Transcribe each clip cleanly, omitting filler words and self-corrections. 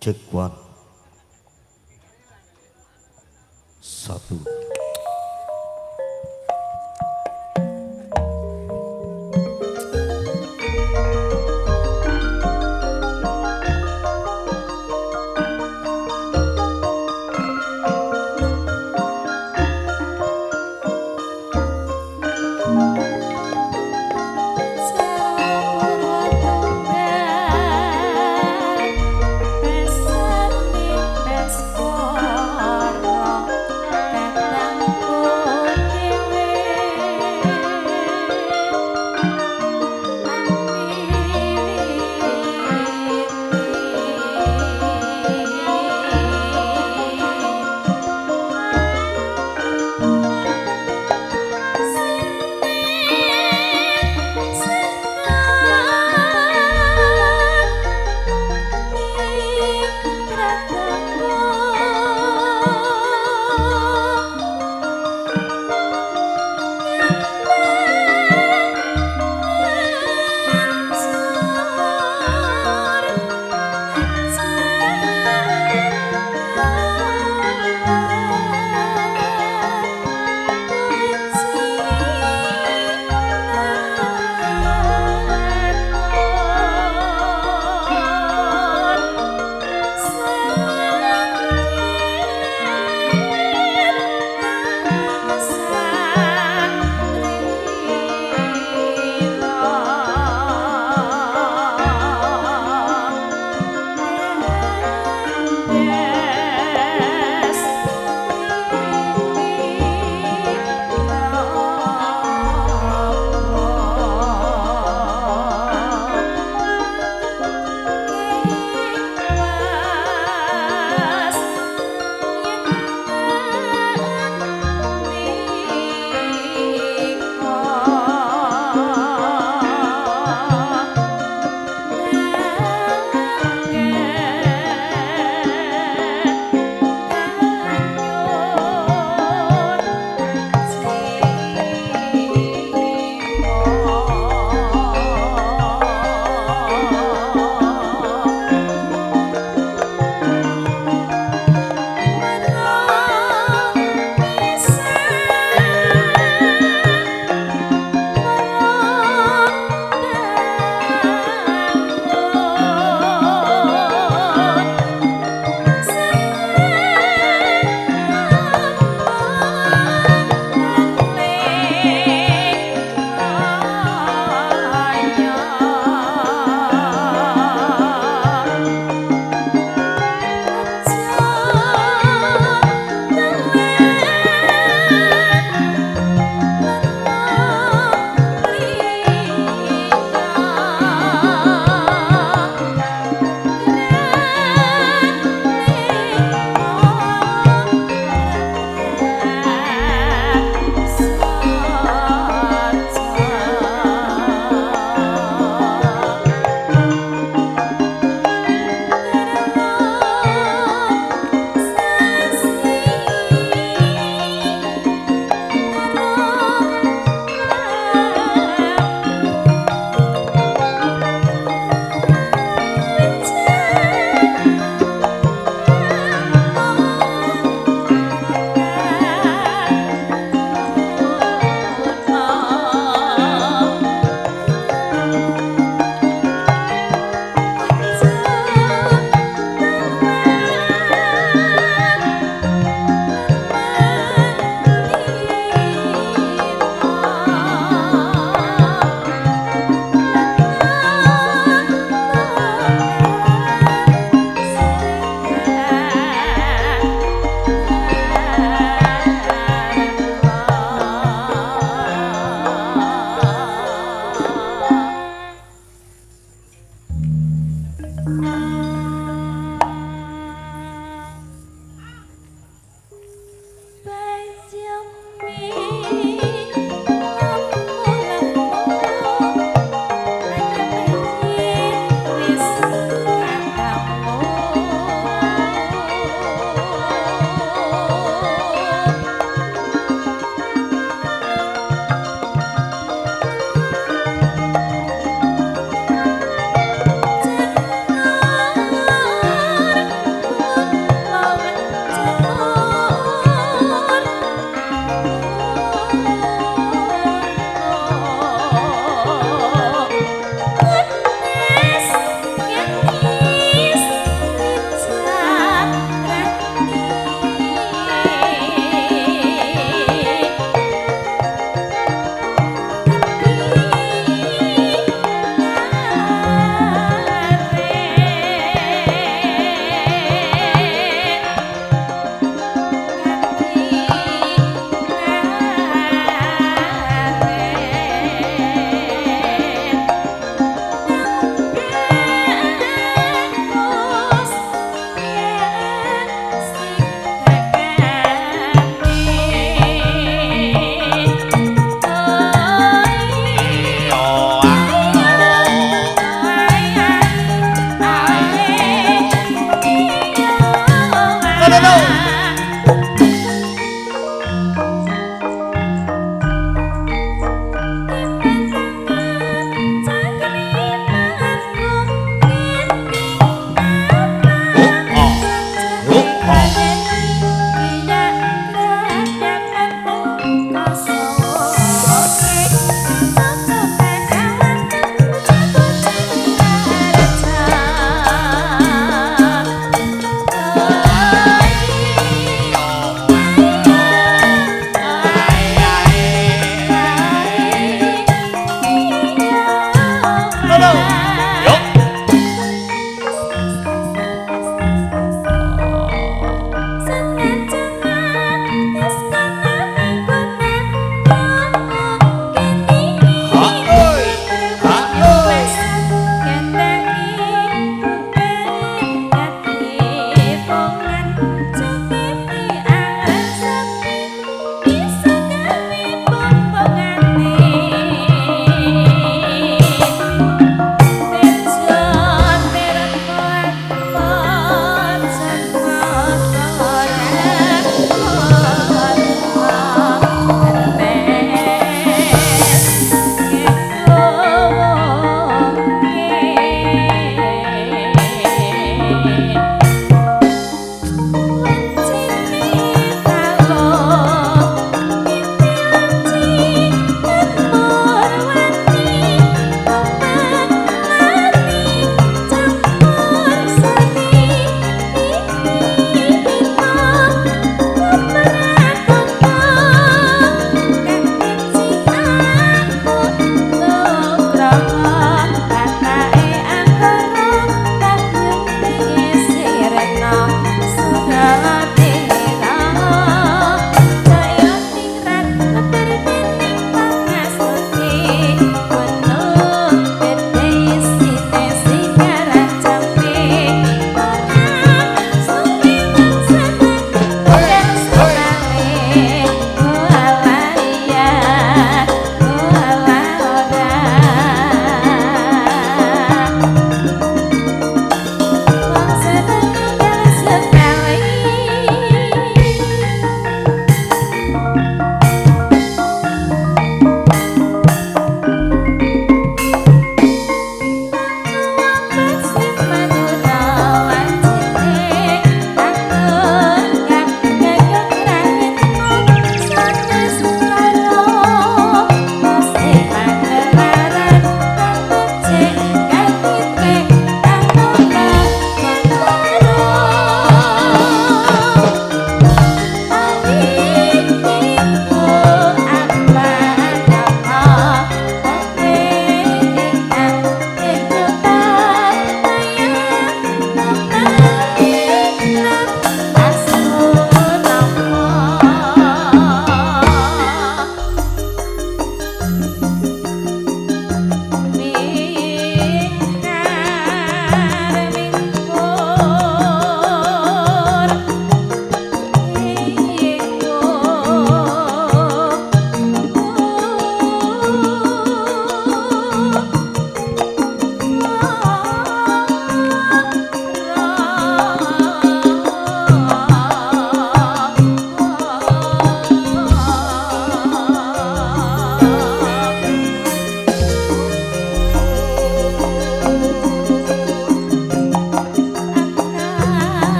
Check one. Satu.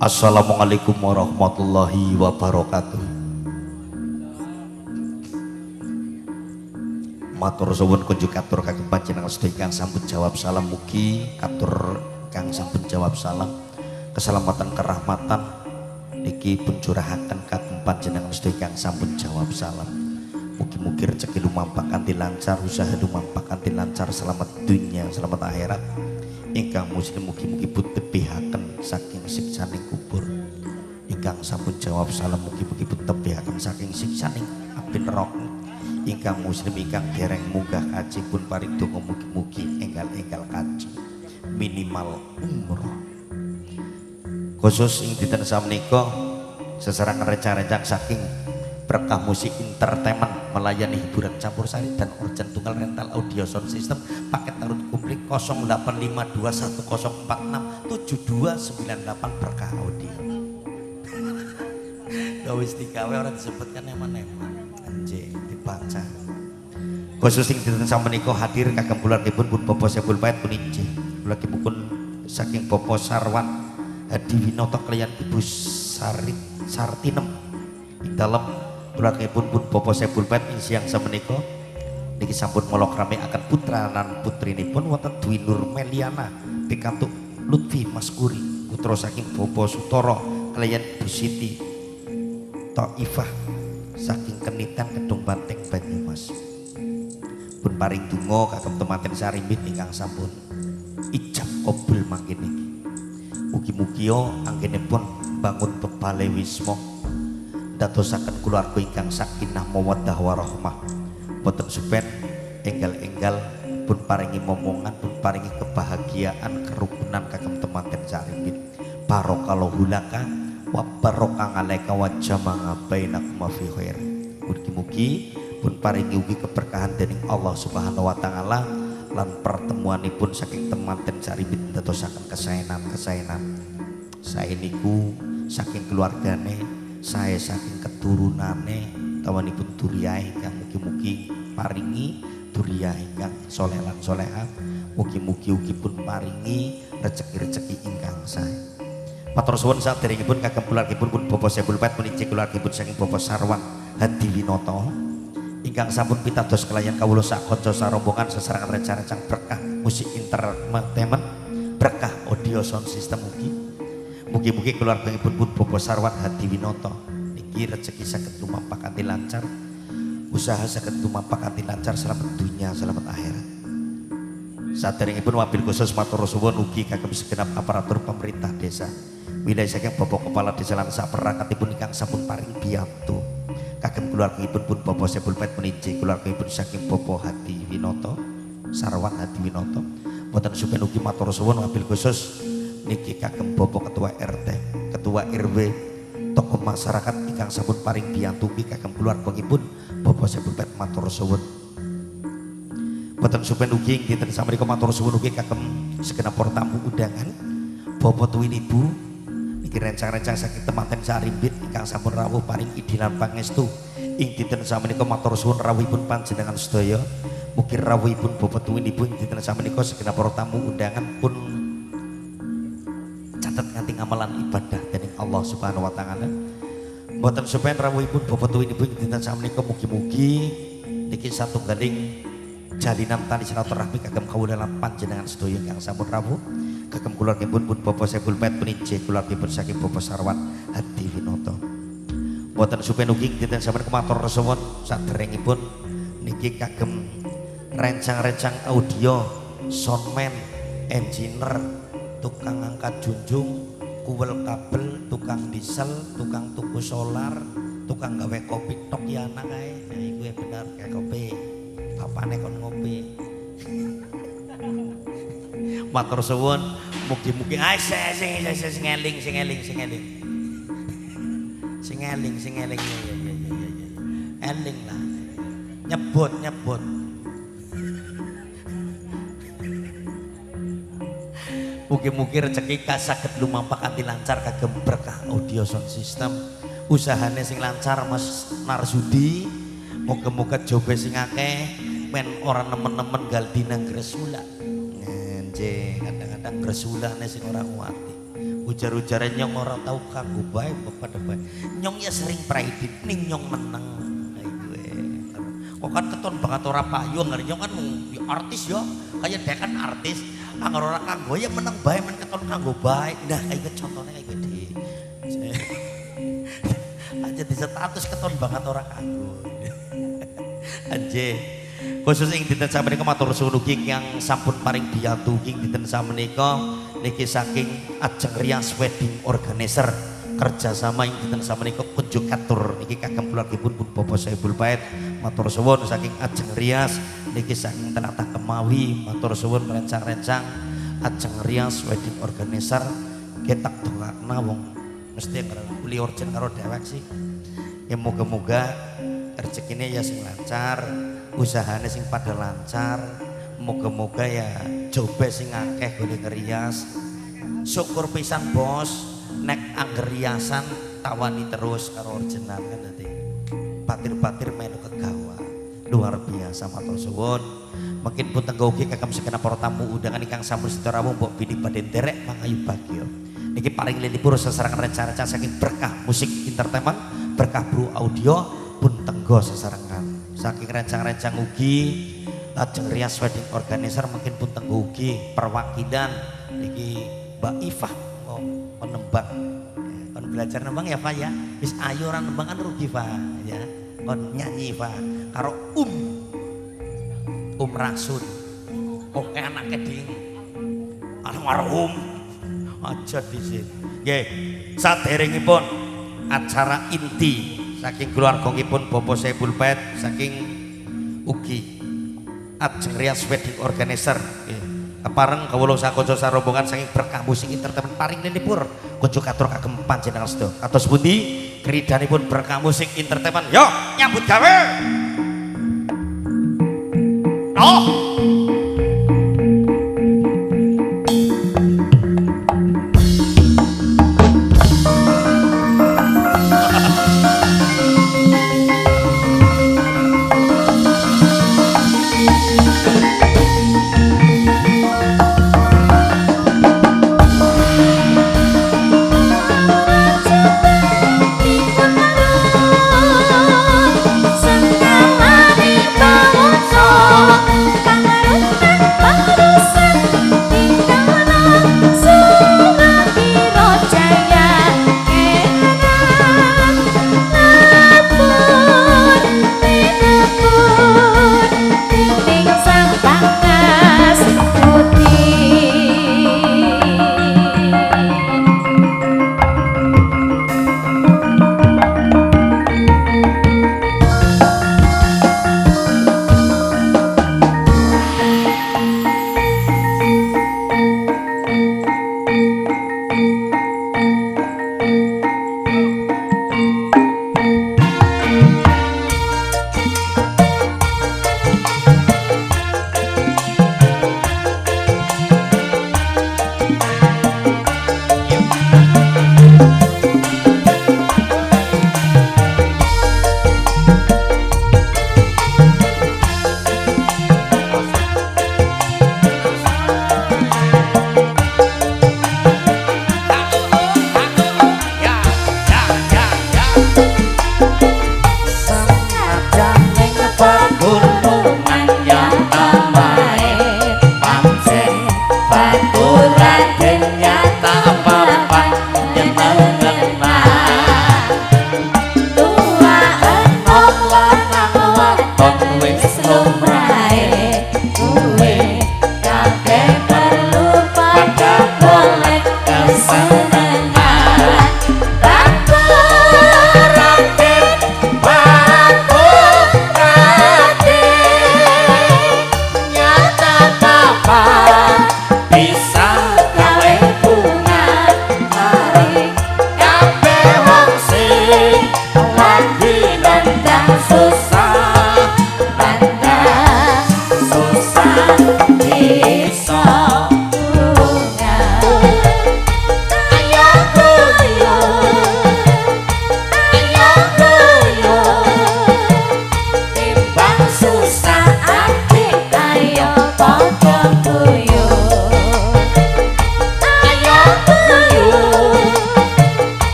Assalamualaikum warahmatullahi wabarakatuh. Matur suwun kunjuk katur kagem panjenengan sedaya kang sampun jawab salam, mugi katur kang sampun jawab salam keselamatan kerahmatan niki pun curahaken kagem panjenengan sedaya kang sampun jawab salam. Mugi-mugi rezeki lumampah kanthi lancar, usaha lumampah kanthi lancar, selamat dunia selamat akhirat. Ingkang muslim mugi-mugi pun tebihaken saking siksaning kubur. Ingkang sampun jawab salam mugi-mugi pun tebihaken saking siksaning api neraka. Ingkang muslim ingkang dereng munggah kaji pun paring donga mugi-mugi enggal-enggal kaji minimal umroh. Khusus ing dinten samenika sesarengan rencang-rencang saking berkah musik entertainment melayani hiburan campur sari dan urgent tunggal rental audio sound system paket tarut komplit 085210467298 berkah audio. Gawis digawe orang disebutkan eman-eman anjing dibaca. Khusus ing dinten samenika hadir kagem kulawargipun pun Bapak Sebul Pait pun injih kulawargipun saking Bapak Sarwan Hadi Winoto kaliyan Ibu Sartinem ing dalem kulawargipun pun Bapak Sebul Pait ing siang samenika niki sampun ngolokrami akan putra lan putrinipun wonten Dwi Nur Meliana pikantuk Lutfi Maskuri putra saking Bapak Sutara kaliyan Ibu Siti Thaifah saking Kenitan Kedung Banteng Banyumas pun paring donga kagem temanten sarimbit ingkang sampun ijab kabul mangke niki. Mugi-mugi anggenipun bangun bebale wisma dadosaken kulawarga ingkang sakinah mawaddah warahmah. Boten supen enggal-enggal pun paringi momongan, pun paringi kebahagiaan kerukunan kagem temanten sarimbit. Barokallahu laka wa barokah alaika wa jama'a bainakum fi khair. Mugi-mugi pun paringi ugi keberkahan dening Allah Subhanahu wa taala lan pertemuanipun saking temanten sarimbit dadosaken kesaenan-kesaenan. Sae niku saking keluargane, sae saking keturunane tawanipun duriyah ingkang mugi-mugi paringi duriyah ingkang saleh lan salehah. Mugi-mugi ugi pun paringi rezeki-rezeki ingkang sae. Matur suwun saderengipun kagem kulawargipun pun Bapak Sebul Pait meninjih kulawargipun saking Bapak Sarwan Hadi Winoto ingkang sampun pitados kelayan kawula sak kanca sarombongan sesarengan rencang-rencang berkah musik entertainment berkah audio sound system mugi-mugi kulawargipun pun Bapak Sarwan Hadi Winoto niki rezeki saged lumampah kanthi lancar, usaha saged lumampah kanthi lancar, selamat dunia selamat akhirat. Saderengipun wabil khusus matur suwun ugi kagem segenap aparatur pemerintah desa wilayah saking Bapak Kepala Desa lan saperangkatipun ingkang sampun paring biyantu kagem kulawargipun pun Bapak Sebul Pait meninjih kulawargipun saking Bapak Hadi Winoto Sarwan Hadi Winoto. Boten supen ugi matur suwun wabil khusus niki kagem Bapak Ketua RT, Ketua RW, tokoh masyarakat ingkang sampun paring biyantu ugi kagem kulawargipun Bapak Sebul Pait matur suwun. Boten supen ugi dinten samangika matur suwun ugi kagem segenap para tamu undangan Bapak tuwin Ibu niki rencang-rencang saking temanten sarimbit ingkang sampun rawuh paring idilan pangestu ing dinten samangika matur suwun rawuhipun panjenengan sedaya. Mugi rawuhipun Bapak tuwin Ibu ing dinten samangika segenap para tamu undangan pun catet nganti amalan ibadah dening Allah Subhanahu wa taala. Boten supen rawuhipun Bapak tuwin Ibu ing dinten samangika mugi-mugi niki satunggaling jalinan tali silaturahmi kagem kawula lan panjenengan sedaya ingkang sampun rawuh kagem kulawargipun pun Bapak Sebul Pait meninjih kulawargipun saking Bapak Sarwan Hadi Winoto. Boten supen ugi dinten sampun matur suwun saderengipun niki kagem rencang-rencang audio, soundman, engineer, tukang angkat junjung, kuwel kabel, tukang diesel, tukang tuku solar, tukang gawe kopi tok ya anak kae. Nah iku bener kayak kopi. Bapane kon ngopi. Matur suwun mugi-mugi sing eling eling lah nyebut Mugi-mugi rezeki saged lumampah kanthi lancar kagem berkah audio sound system. Usahane sing lancar Mas Narsudi. Moga-moga jobe sing akeh men ora nemen-nemen gal dinang gresula. Nje kadang-kadang gresulane sing ora kuwati. Ujar-ujare nyong ora tau kanggo bae pada bae. Nyong ya sering praidit ning nyong meneng. Kok kan keton banget ora payu ngene nyong kan artis yo. Kayak dia kan artis. Angger ora kanggo ya meneng bae men keton kanggo bae. Nah kayak contohnya kayak gede. Aja di status keton banget ora kanggo. Anje khusus ing dinten samenika matur suwun ugi yang sampun paring biyantu ing dinten samenika niki saking Ajeng Rias Wedding Organizer kerjasama ing dinten samenika kunjuk atur niki kagem keluargipun Pun Bapak Saiful Bait matur suwun saking Ajeng Rias niki saking Tlatah Kemawi matur suwun rencang-rencang Ajeng Rias Wedding Organizer ketak dongakna wong mesti uli orjen karo dewek sih ya moga-moga rezekine ya sing lancar usahane sing pada lancar moga-moga ya jobe sing akeh gone ngerias syukur pisan bos nek angger riasan tawani terus karo orjenan kan dadi patir-patir melu kegawa luar biasa matur suwun mungkin pun tenggo ugi kagem sekena para tamu undangan ingkang sampun sedaya rawuh mbok bini badhe nderek mangayu bagya niki paring lilipur sesarengan rencana saking berkah musik entertainment berkah bro audio pun tenggo sesarengan saking rencang-rencang ugi Ajeng Rias Wedding Organizer mungkin pun tenggo ugi perwakilan niki Mbak Ifah penembang kon belajar nembang ya Pak ya wis ayo ora nembang kan rugi Pak ya kon nyanyi Pak karo Rasul oke anak keding almarhum aja disit nggih saderengipun acara inti saking keluargangipun Bapak Saiful Bait saking ugi Ajeng Rias Wedding Organizer kepareng kawula sakonco sarombongan saking berkah musik entertainment paring lilipur kunjuk atur kagem panjenengan sedaya kados pundi kridhanipun berkah musik entertainment yo nyambut gawe oh